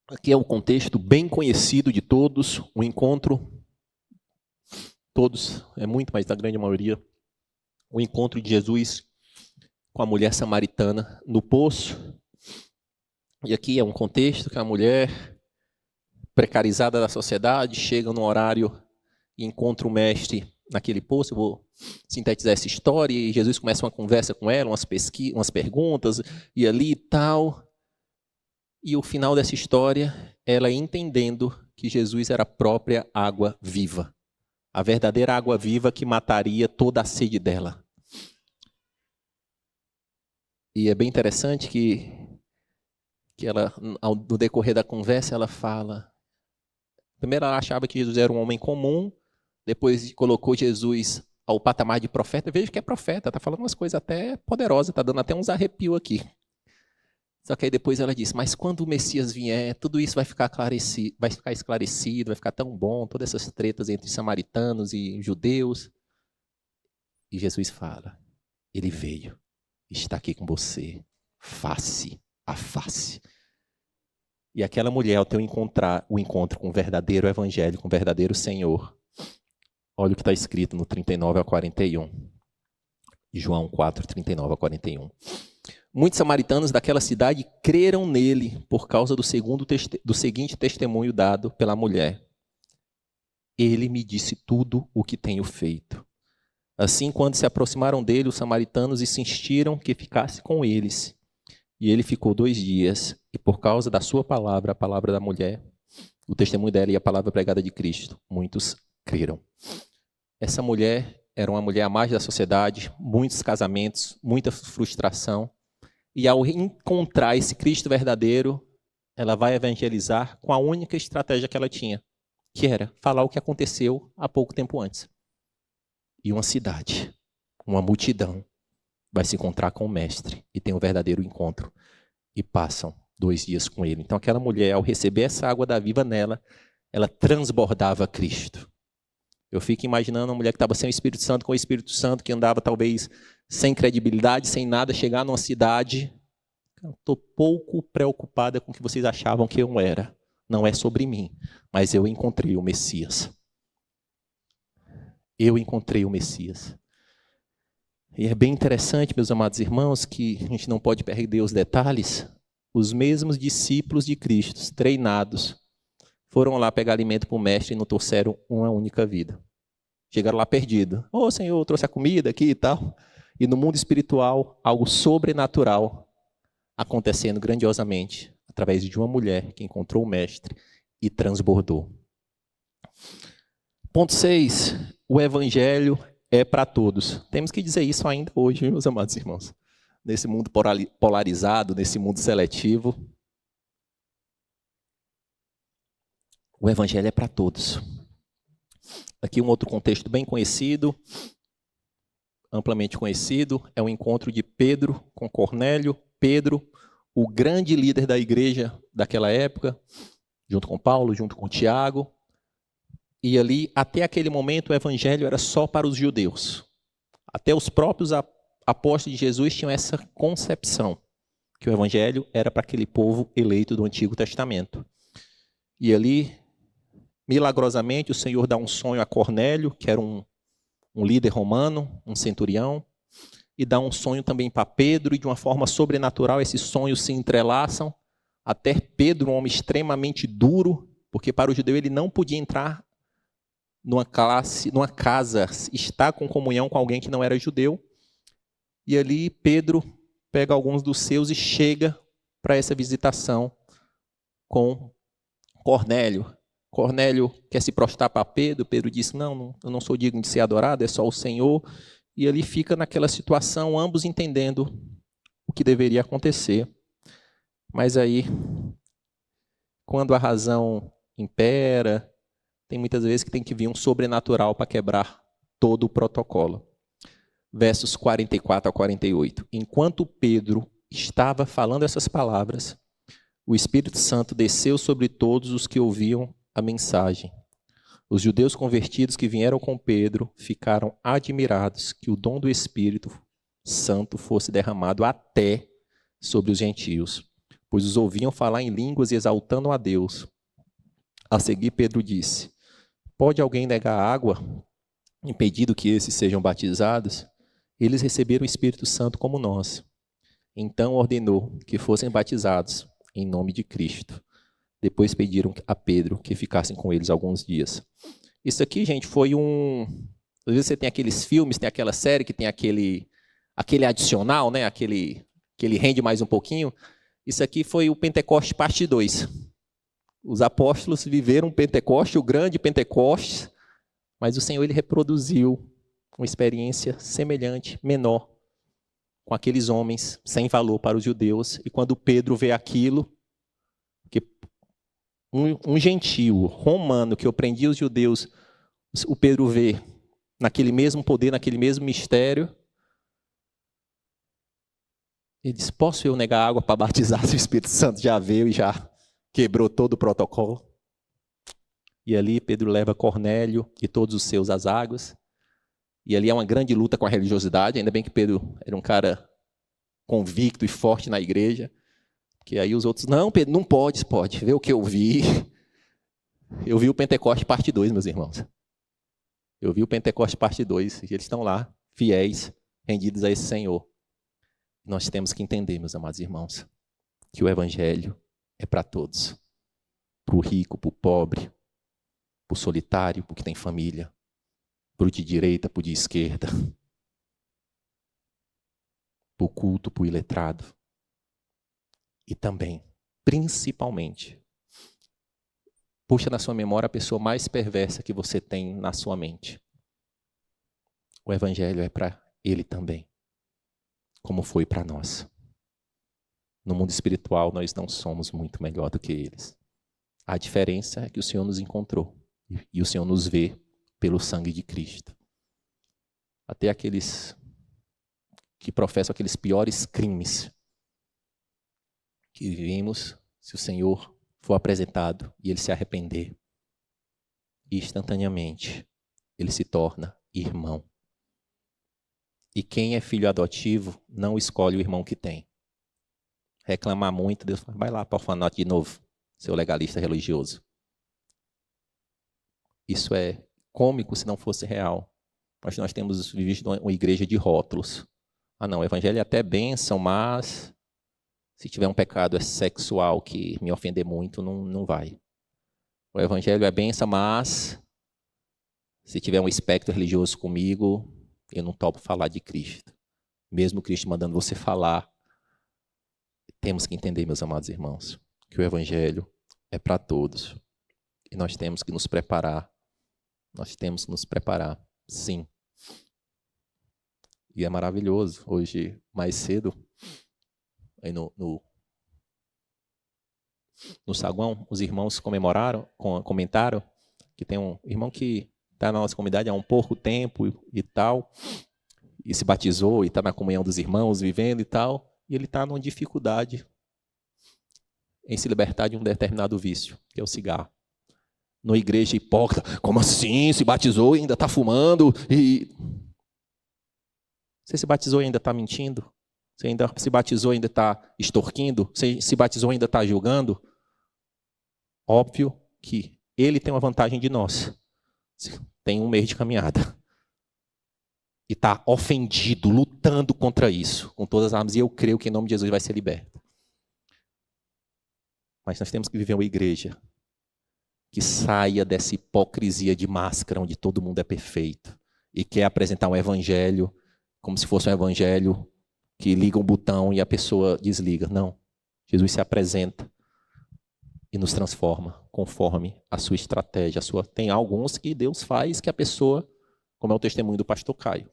Aqui é um contexto bem conhecido de todos, um encontro, todos, é muito, mas da grande maioria, o encontro de Jesus com a mulher samaritana no poço. E aqui é um contexto que a mulher precarizada da sociedade chega no horário e encontra o mestre naquele poço. Eu vou sintetizar essa história, e Jesus começa uma conversa com ela, umas perguntas, e ali e tal. E o final dessa história, ela entendendo que Jesus era a própria água viva. A verdadeira água viva que mataria toda a sede dela. E é bem interessante que ela, no decorrer da conversa, ela fala... Primeiro ela achava que Jesus era um homem comum, depois colocou Jesus ao patamar de profeta. Veja que é profeta, está falando umas coisas até poderosas, está dando até uns arrepios aqui. Só que aí depois ela disse, mas quando o Messias vier, tudo isso vai ficar esclarecido, vai ficar tão bom, todas essas tretas entre samaritanos e judeus. E Jesus fala, ele veio, está aqui com você, face a face. E aquela mulher, ao ter o encontro com o verdadeiro evangelho, com o verdadeiro Senhor, olha o que está escrito no 39 a 41. João 4, 39 a 41. Muitos samaritanos daquela cidade creram nele por causa do seguinte testemunho dado pela mulher. Ele me disse tudo o que tenho feito. Assim, quando se aproximaram dele, os samaritanos insistiram que ficasse com eles. E ele ficou 2 dias, e por causa da sua palavra, a palavra da mulher, o testemunho dela e a palavra pregada de Cristo, muitos creram. Essa mulher era uma mulher à margem da sociedade, muitos casamentos, muita frustração. E ao encontrar esse Cristo verdadeiro, ela vai evangelizar com a única estratégia que ela tinha, que era falar o que aconteceu há pouco tempo antes. E uma cidade, uma multidão, vai se encontrar com o mestre e tem um verdadeiro encontro. E passam 2 dias com ele. Então aquela mulher, ao receber essa água da viva nela, ela transbordava Cristo. Eu fico imaginando uma mulher que estava sem o Espírito Santo, com o Espírito Santo, que andava talvez sem credibilidade, sem nada, chegar numa cidade. Estou pouco preocupada com o que vocês achavam que eu era. Não é sobre mim, mas eu encontrei o Messias. Eu encontrei o Messias. E é bem interessante, meus amados irmãos, que a gente não pode perder os detalhes. Os mesmos discípulos de Cristo, treinados, foram lá pegar alimento para o mestre e não trouxeram uma única vida. Chegaram lá perdidos. Ô, Senhor, trouxe a comida aqui e tal. E no mundo espiritual, algo sobrenatural acontecendo grandiosamente, através de uma mulher que encontrou o mestre e transbordou. Ponto 6. O evangelho é para todos. Temos que dizer isso ainda hoje, meus amados irmãos. Nesse mundo polarizado, nesse mundo seletivo. O evangelho é para todos. Aqui um outro contexto bem conhecido, amplamente conhecido, é o encontro de Pedro com Cornélio. Pedro, o grande líder da igreja daquela época, junto com Paulo, junto com Tiago. E ali, até aquele momento, o evangelho era só para os judeus. Até os próprios apóstolos de Jesus tinham essa concepção, que o evangelho era para aquele povo eleito do Antigo Testamento. E ali, milagrosamente, o Senhor dá um sonho a Cornélio, que era um líder romano, um centurião, e dá um sonho também para Pedro, e de uma forma sobrenatural esses sonhos se entrelaçam, até Pedro, um homem extremamente duro, porque para o judeu ele não podia entrar numa casa, estar com comunhão com alguém que não era judeu. E ali Pedro pega alguns dos seus e chega para essa visitação com Cornélio. Cornélio quer se prostrar para Pedro. Pedro diz, não, eu não sou digno de ser adorado, é só o Senhor. E ali fica naquela situação, ambos entendendo o que deveria acontecer. Mas aí, quando a razão impera, tem muitas vezes que tem que vir um sobrenatural para quebrar todo o protocolo. Versos 44 a 48. Enquanto Pedro estava falando essas palavras, o Espírito Santo desceu sobre todos os que ouviam a mensagem. Os judeus convertidos que vieram com Pedro ficaram admirados que o dom do Espírito Santo fosse derramado até sobre os gentios, pois os ouviam falar em línguas e exaltando a Deus. A seguir, Pedro disse, pode alguém negar água, impedindo que esses sejam batizados? Eles receberam o Espírito Santo como nós. Então ordenou que fossem batizados em nome de Cristo. Depois pediram a Pedro que ficassem com eles alguns dias. Isso aqui, gente, foi às vezes você tem aqueles filmes, tem aquela série que tem aquele adicional, né? Que ele rende mais um pouquinho. Isso aqui foi o Pentecoste parte 2. Os apóstolos viveram o Pentecoste, o grande Pentecoste, mas o Senhor ele reproduziu uma experiência semelhante, menor, com aqueles homens sem valor para os judeus. E quando Pedro vê aquilo, que um gentio romano que opreendia os judeus, o Pedro vê naquele mesmo poder, naquele mesmo mistério, ele diz, posso eu negar água para batizar se o Espírito Santo já veio e já quebrou todo o protocolo? E ali Pedro leva Cornélio e todos os seus às águas. E ali é uma grande luta com a religiosidade. Ainda bem que Pedro era um cara convicto e forte na igreja. Que aí os outros, não, Pedro, não pode. Vê o que eu vi. Eu vi o Pentecoste parte 2, meus irmãos. Eu vi o Pentecoste parte 2. E eles estão lá, fiéis, rendidos a esse Senhor. Nós temos que entender, meus amados irmãos, que o evangelho é para todos. Para o rico, para o pobre, para o solitário, para o que tem família, para o de direita, para o de esquerda. para o culto, para o iletrado. E também, principalmente, puxa na sua memória a pessoa mais perversa que você tem na sua mente. O evangelho é para ele também, como foi para nós. No mundo espiritual, nós não somos muito melhor do que eles. A diferença é que o Senhor nos encontrou e o Senhor nos vê pelo sangue de Cristo. Até aqueles que professam aqueles piores crimes que vimos, se o Senhor for apresentado e ele se arrepender, instantaneamente ele se torna irmão. E quem é filho adotivo não escolhe o irmão que tem. Reclamar muito, Deus fala, vai lá para o orfanato de novo, seu legalista religioso. Isso é cômico se não fosse real. Mas nós temos vivido uma igreja de rótulos. Ah não, o evangelho é até bênção, mas se tiver um pecado sexual que me ofender muito, não vai. O evangelho é bênção, mas se tiver um espectro religioso comigo, eu não topo falar de Cristo. Mesmo Cristo mandando você falar, temos que entender, meus amados irmãos, que o evangelho é para todos. E nós temos que nos preparar. Nós temos que nos preparar, sim. E é maravilhoso. Hoje, mais cedo, aí no saguão, os irmãos comentaram que tem um irmão que está na nossa comunidade há um pouco tempo e tal, e se batizou e está na comunhão dos irmãos, vivendo e tal, e ele está numa dificuldade em se libertar de um determinado vício, que é o cigarro. Na igreja hipócrita, como assim? Se batizou e ainda está fumando? E você se batizou e ainda está mentindo? Você ainda se batizou e ainda está extorquindo? Você se batizou e ainda está julgando? Óbvio que ele tem uma vantagem de nós. Tem um mês de caminhada. E está ofendido, lutando contra isso, com todas as armas. E eu creio que em nome de Jesus vai ser liberto. Mas nós temos que viver uma igreja que saia dessa hipocrisia de máscara, onde todo mundo é perfeito. E quer apresentar um evangelho como se fosse um evangelho que liga um botão e a pessoa desliga. Não. Jesus se apresenta e nos transforma conforme a sua estratégia. Tem alguns que Deus faz que a pessoa, como é o testemunho do pastor Caio,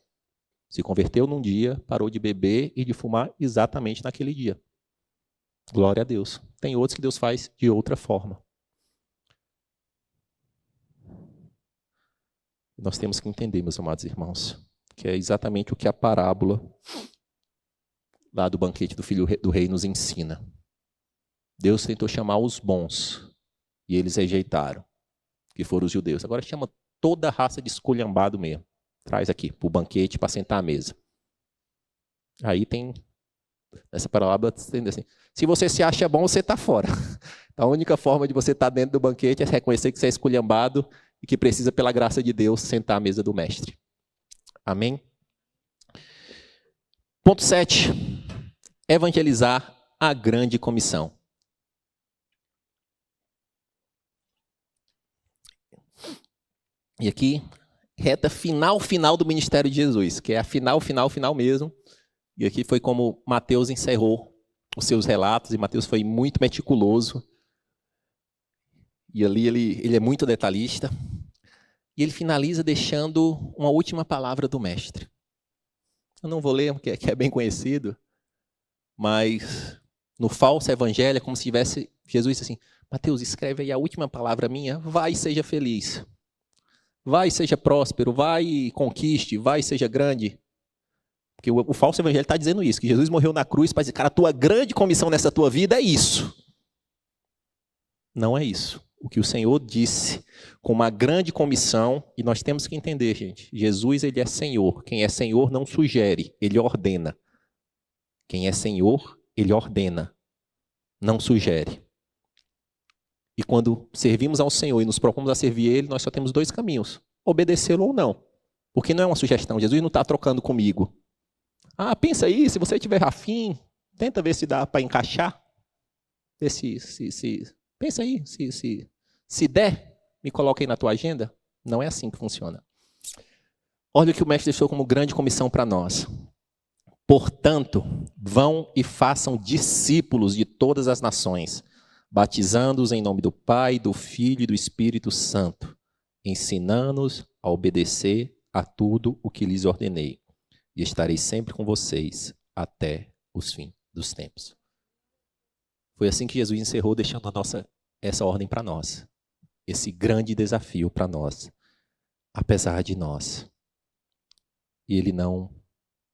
se converteu num dia, parou de beber e de fumar exatamente naquele dia. Glória a Deus. Tem outros que Deus faz de outra forma. Nós temos que entender, meus amados irmãos, que é exatamente o que a parábola lá do banquete do filho do rei nos ensina. Deus tentou chamar os bons e eles rejeitaram, que foram os judeus. Agora chama toda a raça de esculhambado mesmo. Traz aqui para o banquete para sentar à mesa. Aí tem, nessa parábola, assim, se você se acha bom, você está fora. A única forma de você estar dentro do banquete é reconhecer que você é esculhambado e que precisa, pela graça de Deus, sentar à mesa do mestre. Amém? Ponto 7. Evangelizar a grande comissão. E aqui, reta final do ministério de Jesus, que é a final mesmo. E aqui foi como Mateus encerrou os seus relatos, e Mateus foi muito meticuloso. E ali ele é muito detalhista. E ele finaliza deixando uma última palavra do mestre. Eu não vou ler, porque é bem conhecido, mas no falso evangelho é como se tivesse Jesus assim, Mateus, escreve aí a última palavra minha, vai e seja feliz. Vai e seja próspero, vai e conquiste, vai e seja grande. Porque o falso evangelho está dizendo isso, que Jesus morreu na cruz para dizer, cara, a tua grande comissão nessa tua vida é isso. Não é isso. O que o Senhor disse com uma grande comissão, e nós temos que entender, gente, Jesus ele é Senhor. Quem é Senhor não sugere, ele ordena. Quem é Senhor, ele ordena, não sugere. E quando servimos ao Senhor e nos propomos a servir Ele, nós só temos dois caminhos, obedecê-lo ou não. Porque não é uma sugestão, Jesus não está trocando comigo. Ah, pensa aí, se você tiver afim, tenta ver se dá para encaixar. Vê pensa aí, se der, me coloca aí na tua agenda. Não é assim que funciona. Olha o que o mestre deixou como grande comissão para nós. Portanto, vão e façam discípulos de todas as nações, batizando-os em nome do Pai, do Filho e do Espírito Santo, ensinando-os a obedecer a tudo o que lhes ordenei. E estarei sempre com vocês até os fins dos tempos. Foi assim que Jesus encerrou, deixando essa ordem para nós. Esse grande desafio para nós, apesar de nós. E ele não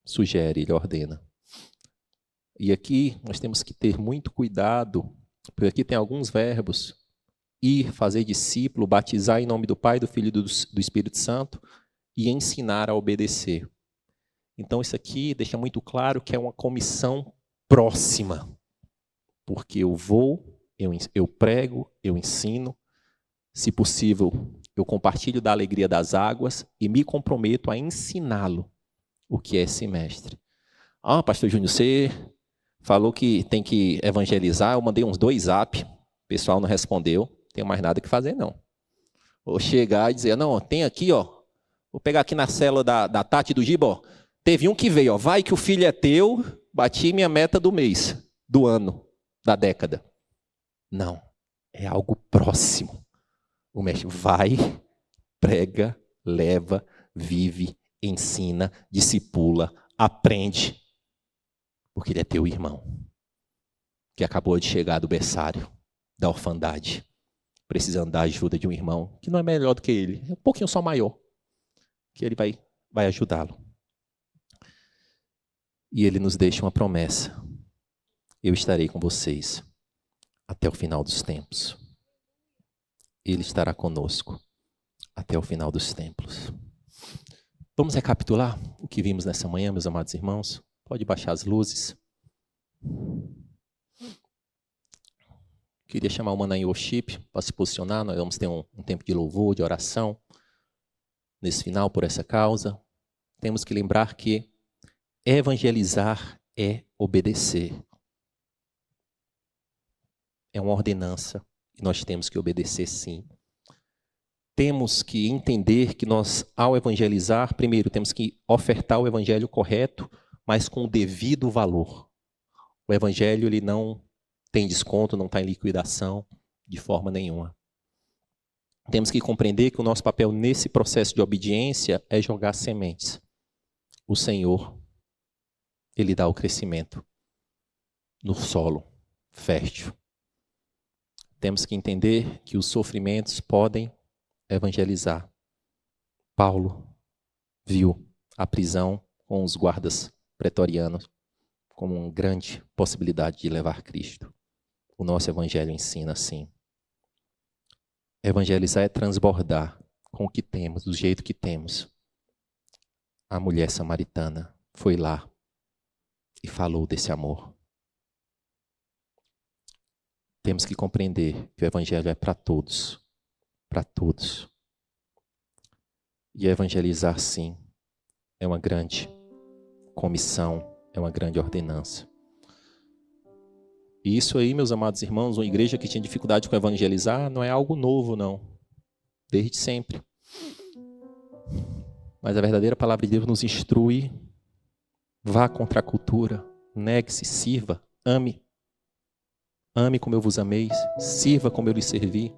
sugere, ele ordena. E aqui nós temos que ter muito cuidado, porque aqui tem alguns verbos: ir, fazer discípulo, batizar em nome do Pai, do Filho e do Espírito Santo, e ensinar a obedecer. Então isso aqui deixa muito claro que é uma comissão próxima, porque eu vou, eu prego, eu ensino, se possível, eu compartilho da alegria das águas e me comprometo a ensiná-lo o que é esse mestre. Ah, pastor Júnior, você falou que tem que evangelizar, eu mandei uns 2 zap, o pessoal não respondeu, não tenho mais nada que fazer não. Vou chegar e dizer, não, tem aqui, ó, vou pegar aqui na célula da Tati do Giba, ó, teve um que veio, ó, vai que o filho é teu, bati minha meta do mês, do ano, da década. Não, é algo próximo. O mestre vai, prega, leva, vive, ensina, discipula, aprende, porque ele é teu irmão, que acabou de chegar do berçário, da orfandade, precisando da ajuda de um irmão que não é melhor do que ele, é um pouquinho só maior, que ele vai ajudá-lo. E ele nos deixa uma promessa: eu estarei com vocês até o final dos tempos. Ele estará conosco até o final dos tempos. Vamos recapitular o que vimos nessa manhã, meus amados irmãos? Pode baixar as luzes. Queria chamar o Manaim Worship para se posicionar. Nós vamos ter um tempo de louvor, de oração, nesse final, por essa causa. Temos que lembrar que evangelizar é obedecer. É uma ordenança e nós temos que obedecer, sim. Temos que entender que nós, ao evangelizar, primeiro temos que ofertar o evangelho correto, mas com o devido valor. O evangelho ele não tem desconto, não está em liquidação de forma nenhuma. Temos que compreender que o nosso papel nesse processo de obediência é jogar sementes. O Senhor, ele dá o crescimento no solo fértil. Temos que entender que os sofrimentos podem evangelizar. Paulo viu a prisão com os guardas pretorianos como uma grande possibilidade de levar Cristo. O nosso evangelho ensina assim. Evangelizar é transbordar com o que temos, do jeito que temos. A mulher samaritana foi lá e falou desse amor. Temos que compreender que o evangelho é para todos. Para todos. E evangelizar, sim, é uma grande comissão, é uma grande ordenança. E isso aí, meus amados irmãos, uma igreja que tinha dificuldade com evangelizar, não é algo novo, não. Desde sempre. Mas a verdadeira palavra de Deus nos instrui: vá contra a cultura, negue-se, sirva, ame. Ame como eu vos amei, sirva como eu lhes servi.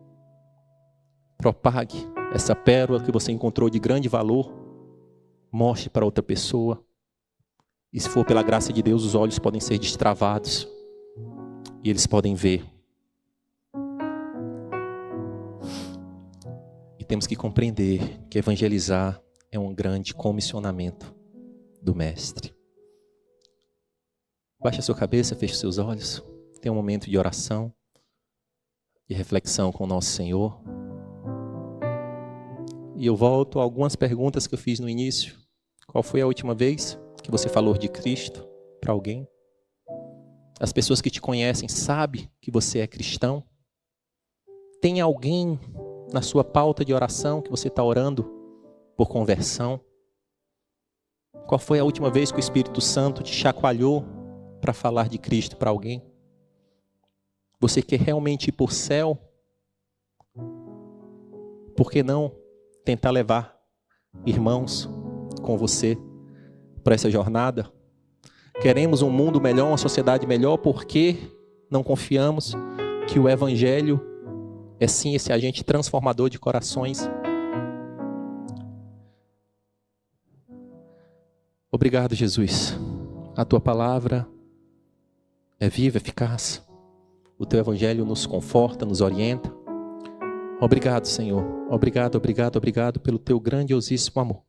Propague essa pérola que você encontrou de grande valor. Mostre para outra pessoa. E se for pela graça de Deus, os olhos podem ser destravados. E eles podem ver. E temos que compreender que evangelizar é um grande comissionamento do Mestre. Baixe a sua cabeça, feche seus olhos. Tenha um momento de oração, de reflexão com o nosso Senhor. E eu volto a algumas perguntas que eu fiz no início. Qual foi a última vez que você falou de Cristo para alguém? As pessoas que te conhecem sabem que você é cristão? Tem alguém na sua pauta de oração que você está orando por conversão? Qual foi a última vez que o Espírito Santo te chacoalhou para falar de Cristo para alguém? Você quer realmente ir por céu? Por que não tentar levar irmãos com você para essa jornada? Queremos um mundo melhor, uma sociedade melhor, porque não confiamos que o Evangelho é sim esse agente transformador de corações. Obrigado, Jesus. A tua palavra é viva, eficaz. O teu Evangelho nos conforta, nos orienta. Obrigado, Senhor. Obrigado, obrigado, obrigado pelo teu grandiosíssimo amor.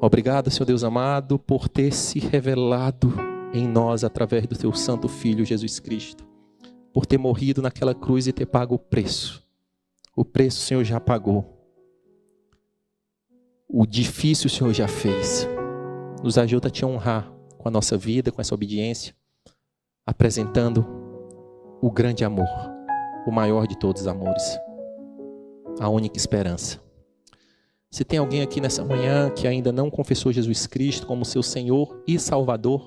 Obrigado, Senhor Deus amado, por ter se revelado em nós através do teu santo Filho, Jesus Cristo. Por ter morrido naquela cruz e ter pago o preço. O preço o Senhor já pagou. O difícil o Senhor já fez. Nos ajuda a te honrar com a nossa vida, com essa obediência, apresentando o grande amor, o maior de todos os amores, a única esperança. Se tem alguém aqui nessa manhã que ainda não confessou Jesus Cristo como seu Senhor e Salvador,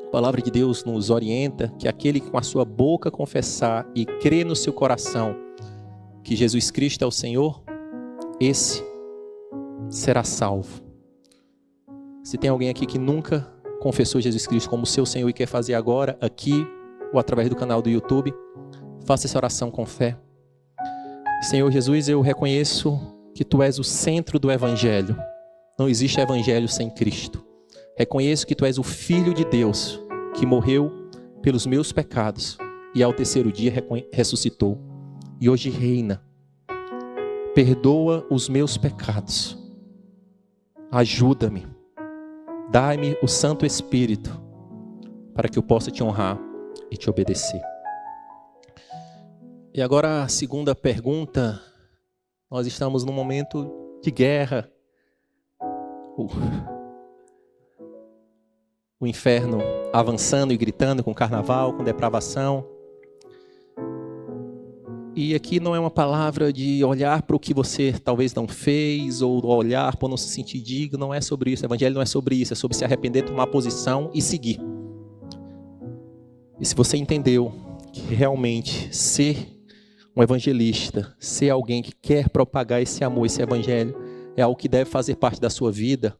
a palavra de Deus nos orienta que aquele que com a sua boca confessar e crer no seu coração que Jesus Cristo é o Senhor, esse será salvo. Se tem alguém aqui que nunca confessou Jesus Cristo como seu Senhor e quer fazer agora, aqui ou através do canal do YouTube, faça essa oração com fé. Senhor Jesus, eu reconheço que Tu és o centro do Evangelho. Não existe Evangelho sem Cristo. Reconheço que Tu és o Filho de Deus, que morreu pelos meus pecados e ao terceiro dia ressuscitou. E hoje reina. Perdoa os meus pecados. Ajuda-me. Dai-me o Santo Espírito para que eu possa Te honrar e Te obedecer. E agora a segunda pergunta. Nós estamos num momento de guerra. O inferno avançando e gritando com carnaval, com depravação. E aqui não é uma palavra de olhar para o que você talvez não fez, ou olhar para não se sentir digno, não é sobre isso. O Evangelho não é sobre isso, é sobre se arrepender, tomar posição e seguir. E se você entendeu que realmente ser um evangelista, ser alguém que quer propagar esse amor, esse Evangelho, é algo que deve fazer parte da sua vida,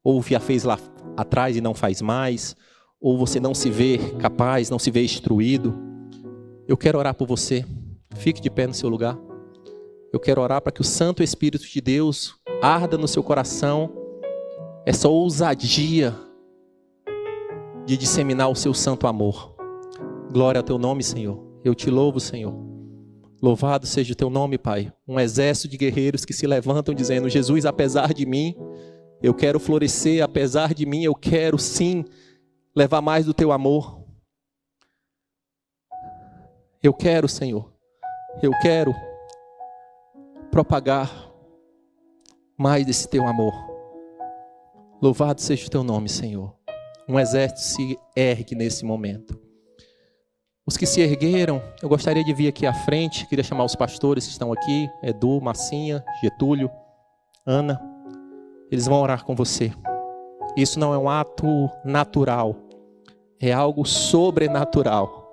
ou já fez lá atrás e não faz mais, ou você não se vê capaz, não se vê instruído, eu quero orar por você. Fique de pé no seu lugar. Eu quero orar para que o Santo Espírito de Deus arda no seu coração essa ousadia de disseminar o seu santo amor. Glória ao Teu nome, Senhor. Eu Te louvo, Senhor. Louvado seja o Teu nome, Pai. Um exército de guerreiros que se levantam dizendo: Jesus, apesar de mim, eu quero florescer. Apesar de mim, eu quero sim levar mais do Teu amor. Eu quero, Senhor. Eu quero propagar mais desse Teu amor. Louvado seja o Teu nome, Senhor. Um exército se ergue nesse momento. Os que se ergueram, eu gostaria de vir aqui à frente. Queria chamar os pastores que estão aqui. Edu, Massinha, Getúlio, Ana. Eles vão orar com você. Isso não é um ato natural. É algo sobrenatural.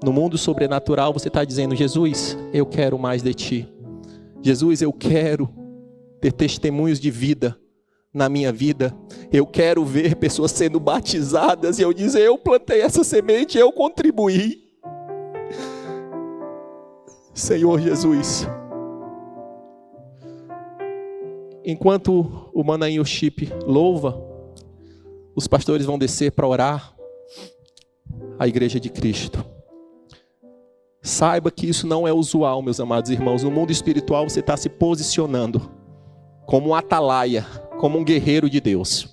No mundo sobrenatural você está dizendo: Jesus, eu quero mais de Ti. Jesus, eu quero ter testemunhos de vida na minha vida. Eu quero ver pessoas sendo batizadas e eu dizer: eu plantei essa semente, eu contribuí. Senhor Jesus, enquanto o Manaim Worship louva, os pastores vão descer para orar a Igreja de Cristo. Saiba que isso não é usual, meus amados irmãos. No mundo espiritual você está se posicionando como um atalaia, como um guerreiro de Deus.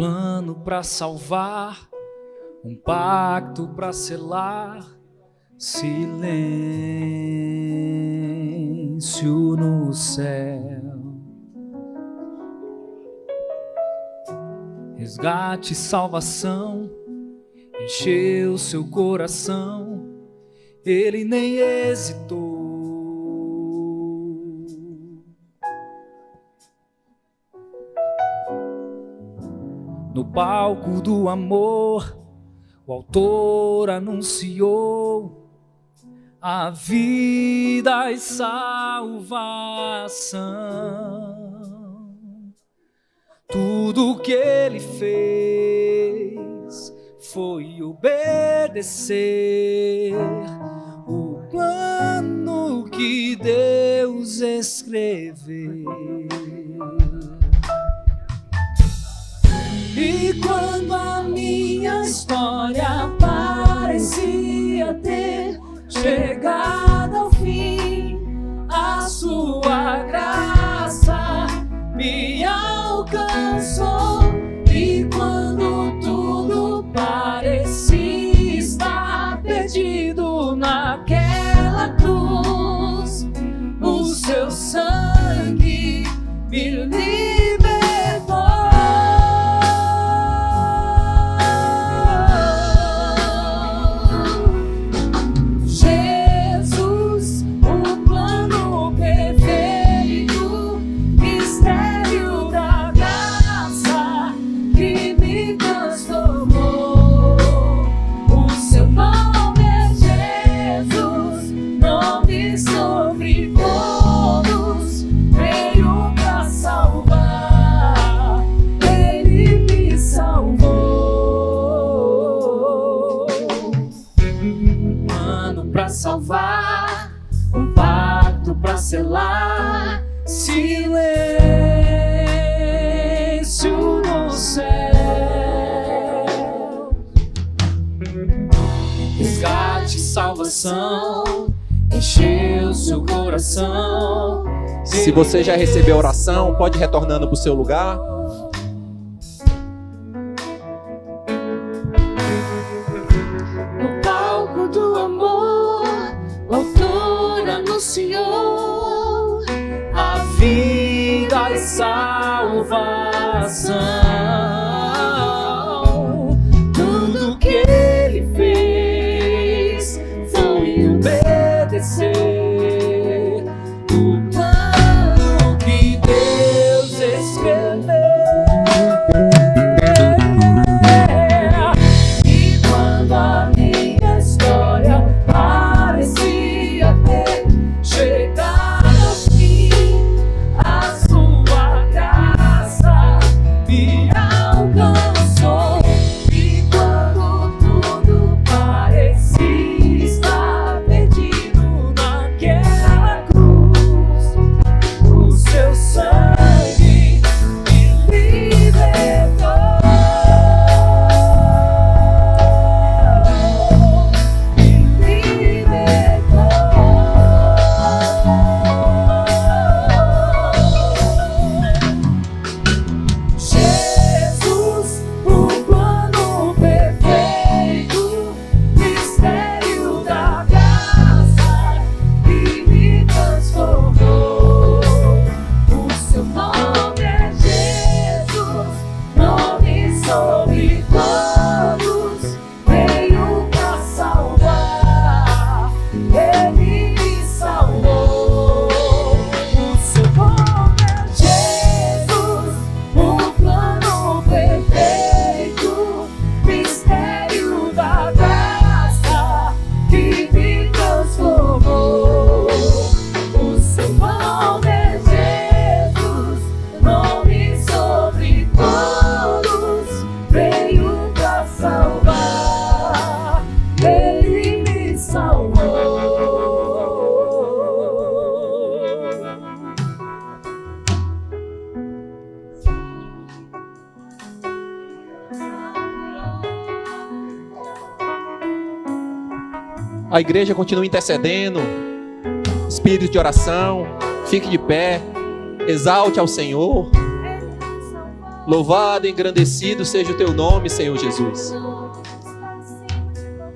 plano para salvar, um pacto para selar, silêncio no céu. Resgate e salvação encheu seu coração, ele nem hesitou. No palco do amor, o autor anunciou a vida e salvação. Tudo que ele fez foi obedecer o plano que Deus escreveu. E quando a minha história parecia ter chegado ao fim, a sua graça me alcançou. E quando tudo parecia estar perdido naquela cruz, o seu sangue me libertou. Salvar, um pacto para selar, silêncio no céu. Resgate e salvação encheu seu coração.
Se você já recebeu a oração, pode ir retornando para o seu lugar.
No palco do amor, o autor anunciou a vida e salvação. Tudo que ele fez foi obedecer o plano que Deus escreveu. E quando a minha história parecia ter chegado ao fim, a sua graça me alcançou. E quando tudo parecia estar perdido naquela cruz, o seu sangue me libertou. Jesus, o plano perfeito, mistério da graça que me transformou. O seu nome é Jesus, nome sobre todos, veio pra salvar, ele me salvou. O seu nome é Jesus, o plano perfeito, mistério da graça que me transformou. O seu nome é Jesus, nome sobre todos, veio pra salvar, ele me salvou.
A igreja continua intercedendo. Espírito de oração, fique de pé, exalte ao Senhor.
Ele me salvou.
Louvado e engrandecido seja o teu nome, Senhor Jesus.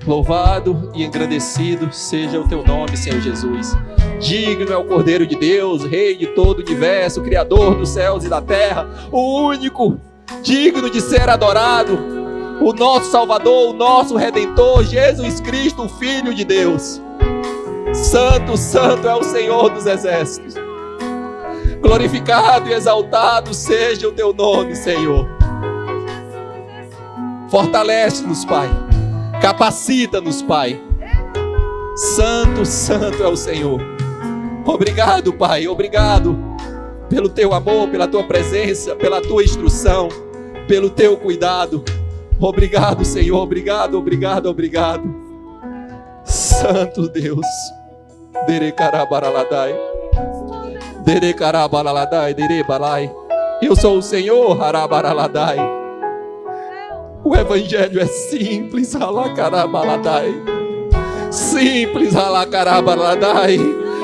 Louvado e engrandecido seja o teu nome, Senhor Jesus. Digno é o Cordeiro de Deus, Rei de todo o universo, Criador dos céus e da terra, o único digno de ser adorado, o nosso Salvador, o nosso Redentor, Jesus Cristo, o Filho de Deus. Santo, santo é o Senhor dos exércitos. Glorificado e exaltado seja o teu nome, Senhor. Fortalece-nos, Pai. Capacita-nos, Pai. Santo, santo é o Senhor. Obrigado, Pai. Obrigado pelo teu amor, pela tua presença, pela tua instrução, pelo teu cuidado. Obrigado, Senhor. Obrigado, obrigado, obrigado. Santo Deus. Derecarabaradai. Derecarabaradai, derebalai. Eu sou o Senhor, Harabaraladai. O evangelho é simples, Halakarabaladai. Simples, Halakarabaladai.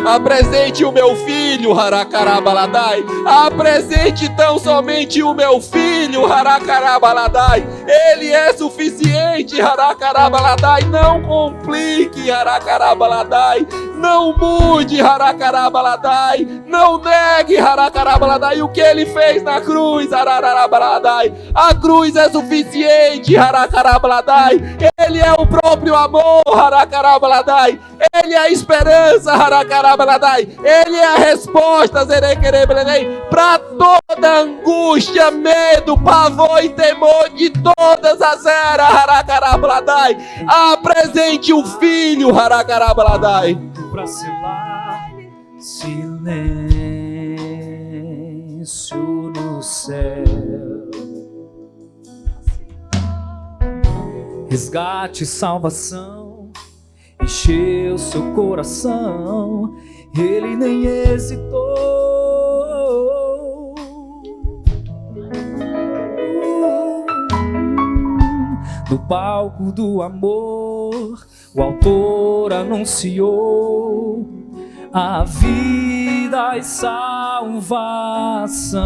Apresente o meu filho, Harakarabaladai. Apresente tão somente o meu filho, Harakarabaladai. Ele é suficiente, Harakarabaladai. Não complique, Harakarabaladai. Não mude, Harakarabaladai. Não negue, Harakarabaladai, o que ele fez na cruz, Harakarabaladai. A cruz é suficiente, Harakarabaladai. Ele é o próprio amor, Harakarabaladai. Ele é a esperança, Harakarabaladai. Ele é a resposta, Zerekereblenei, para toda angústia, medo, pavor e temor de todas as eras, Harakarabaladai. Apresente o filho, Harakarabaladai.
Pra selar silêncio no céu, resgate e salvação encheu seu coração, ele nem hesitou. No palco do amor, o autor anunciou a vida e salvação.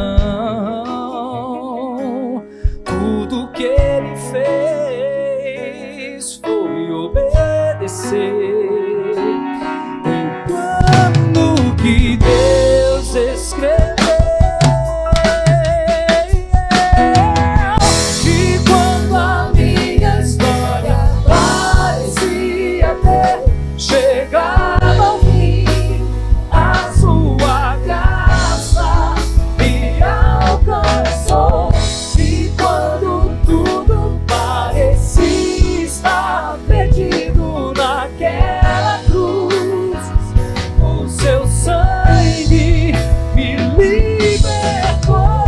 Tudo que ele fez foi obedecer o plano que Deus escreveu. E quando a minha história parecia ter chegado ao fim, a sua graça me alcançou. E quando tudo parecia estar perdido naquela cruz, o seu sangue me libertou.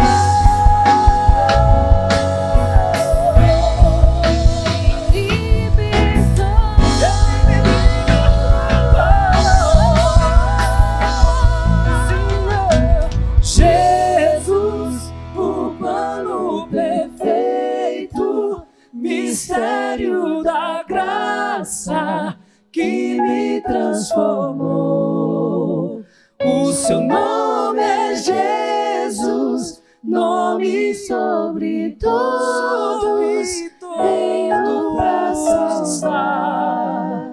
Jesus, o plano perfeito, mistério da graça que me transformou. O seu nome é Jesus, nome sobre todos, tenho pra estar.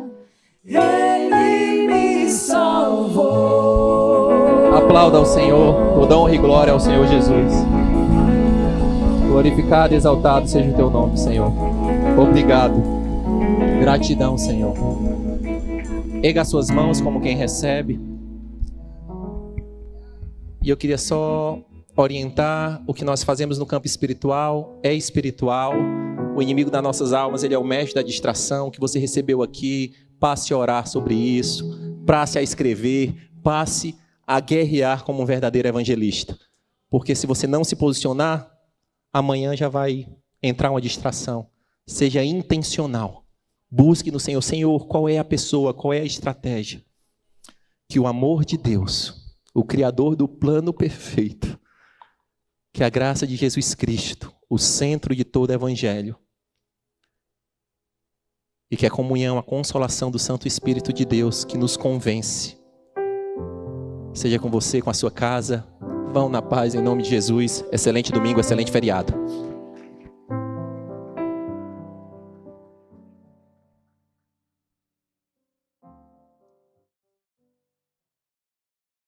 Ele me salvou.
Aplauda ao Senhor, toda honra e glória ao Senhor Jesus. Glorificado e exaltado seja o teu nome, Senhor. Obrigado. Gratidão, Senhor. Erga as suas mãos como quem recebe. E eu queria só orientar: o que nós fazemos no campo espiritual é espiritual. O inimigo das nossas almas, ele é o mestre da distração. Que você recebeu aqui, passe a orar sobre isso, passe a escrever, passe a guerrear como um verdadeiro evangelista. Porque se você não se posicionar, amanhã já vai entrar uma distração. Seja intencional. Busque no Senhor. Senhor, qual é a pessoa, qual é a estratégia? Que o amor de Deus, o Criador do plano perfeito, que a graça de Jesus Cristo, o centro de todo evangelho, e que a comunhão, a consolação do Santo Espírito de Deus, que nos convence, seja com você, com a sua casa, Vão na paz, em nome de Jesus. Excelente domingo, excelente feriado.